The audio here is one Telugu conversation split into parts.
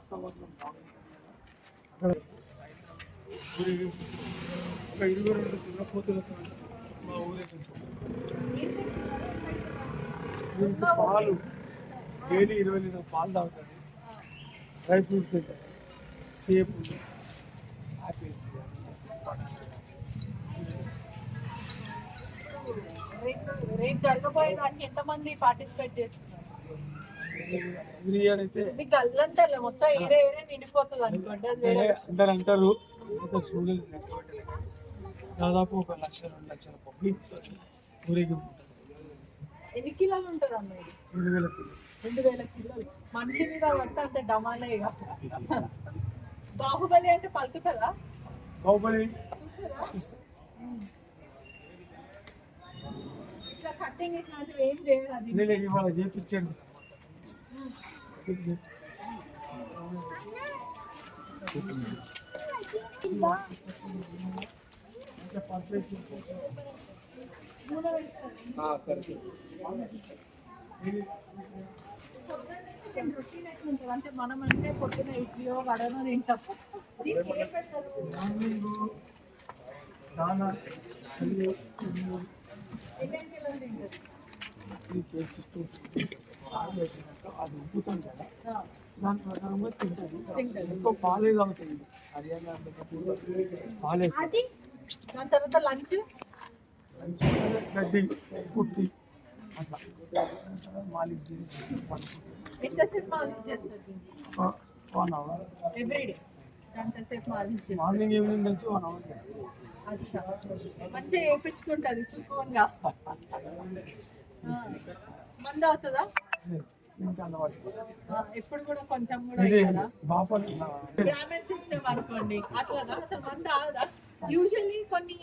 వాతావరణం అక్కడ ఒక 22 దున్నపోతులతో మా ఊరేగింపు పాలు డైలీ 20 లీటర్ పాలు తాగుతుంది. డ్రై ఫ్రూట్స్ తింటారు, సేపు ఆపిల్స్. రేపు జరగబోయే దానికి ఎంతమంది పార్టిసిపేట్ చేస్తున్నారు? ఎవ్రీ ఇయర్ అయితే మీకు అల్లంతా మొత్తం ఏరే నిండిపోతుంది అనుకోండి. అందరు అంటారు దాదాపు 1 లక్ష 2 లక్షల పబ్లిక్ ఊరేగింపు. ఎన్ని కిలోలు ఉంటుంది అమ్మాయి? 2000 కిలో. 2000 కిలోలు మనిషి మీద పడితే అంత డమాలే. బాహుబలి అంటే పలుకుతుందా? బాహుబలి ఇట్లా కట్టింగ్ ఇట్లాంటివి ఏం చేయరు. అది ఇవాళ చేపించండి. అంటే మనం అంటే పొద్దున ఇడ్లీయో వడనో తింటాం. అది ఉప్పుతుంది కదా, దాని ప్రకారంగా తింటుంది. ఎక్కువ పాలే తాగుతుంది. హర్యానా పాలే. దాని తర్వాత లంచ్ గడ్డి కుట్టి అట్లా మాలిష్ ఎంతసేపు మాలిష్ చేస్తుంది? 1 అవర్ ఎవ్రీడే గంటసేపు మాలిష్ చేస్తుంది. మార్నింగ్ ఈవినింగ్ నుంచి 1 అవర్ చేస్తుంది. అచ్చా, మంచిగా వేయించుకుంటుంది సుఖంగా. మంద అవుతుందా? ఎప్పుడు కూడా కొంచెం కూడా గ్రామీణ సిస్టమ్ అనుకోండి. అట్లా అసలు మంద ఆదా. యూజువల్లీ కొన్ని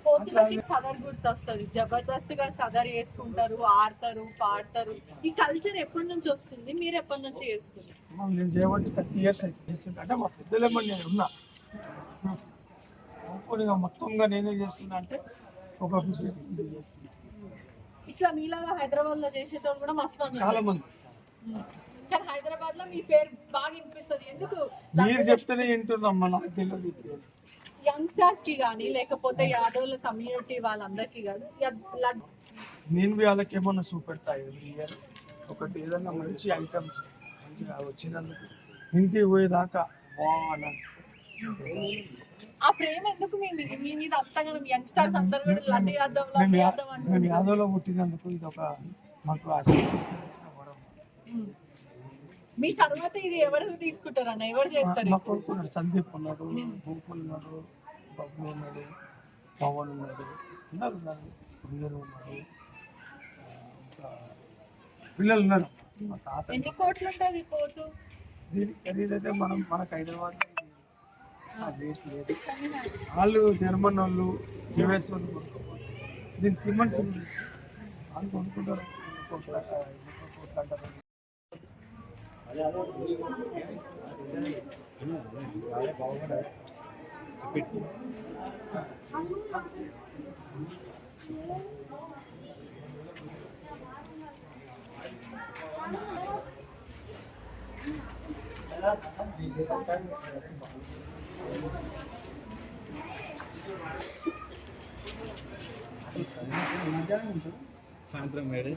పోతులకి సదర్ గుర్తొస్తుంది. జబర్దస్త్గా సదర్ వేసుకుంటారు, ఆడతారు, పాడతారు. ఈ కల్చర్ ఎప్పటి నుంచి వస్తుంది? మీరు ఎప్పటి నుంచి చేస్తుంది? నేను చేయబట్టి 30 years చేస్తుంటే, అంటే మా పెద్దలేమని నేను ఉన్నా మొత్తంగా నేనే చేస్తున్నా అంటే ఒక 50 years. ఇట్లా మీలాగా హైదరాబాద్ లో చేసేటోళ్ళు కూడా మస్తు మంది చాలా మంది. కానీ హైదరాబాద్ లో మీ పేరు బాగా వినిపిస్తుంది. ఎందుకు? మీరు చెప్తేనే వింటున్నామ్మా, నాకు తెలియదు. యంగ్స్టర్స్ కి కానీ లేకపోతే యాదవ్ల కమ్యూనిటీ వాళ్ళందరికీ కానీ నేను వాళ్ళకి ఏమన్నా చూపెడతా ఎవ్రీ ఇయర్. ఒకటి ఏదన్నా మంచి ఐటమ్స్ మంచిగా వచ్చినందుకు ఇంటికి పోయేదాకా ఆ ప్రేమ ఎందుకు మీ మీద అంతగా? యంగ్స్టర్స్ అందరూ కూడా లడ్డు యాదవ్ మేము యాదవ్లో పుట్టినందుకు ఇది ఒక మాకు ఆశీర్వదించిన వరం. మీ తర్వాత ఇది ఎవరు తీసుకుంటారు అన్న? ఎవరు చేస్తారు? మా కొడుకు ఉన్నాడు, సందీప్ ఉన్నాడు, భూపుల్ ఉన్నాడు, బబ్బు ఉన్నాడు, పవన్ ఉన్నాడు, ఉన్నారు పిల్లలు ఉన్నారు, ఇంకా పిల్లలు ఉన్నారు. మా తాత. ఎన్ని కోట్లు ఉంటుంది పోతు? దీనికి ఖరీదైతే మనకు హైదరాబాద్ రేట్ లేదు. వాళ్ళు జర్మన్ వాళ్ళు, యుఎస్ వాళ్ళు కొనుక్కోవాలి. దీని సిమెంట్స్ వాళ్ళు కొనుక్కుంటారు. కోట్ల అంటారు. సాయంత్రం మేడం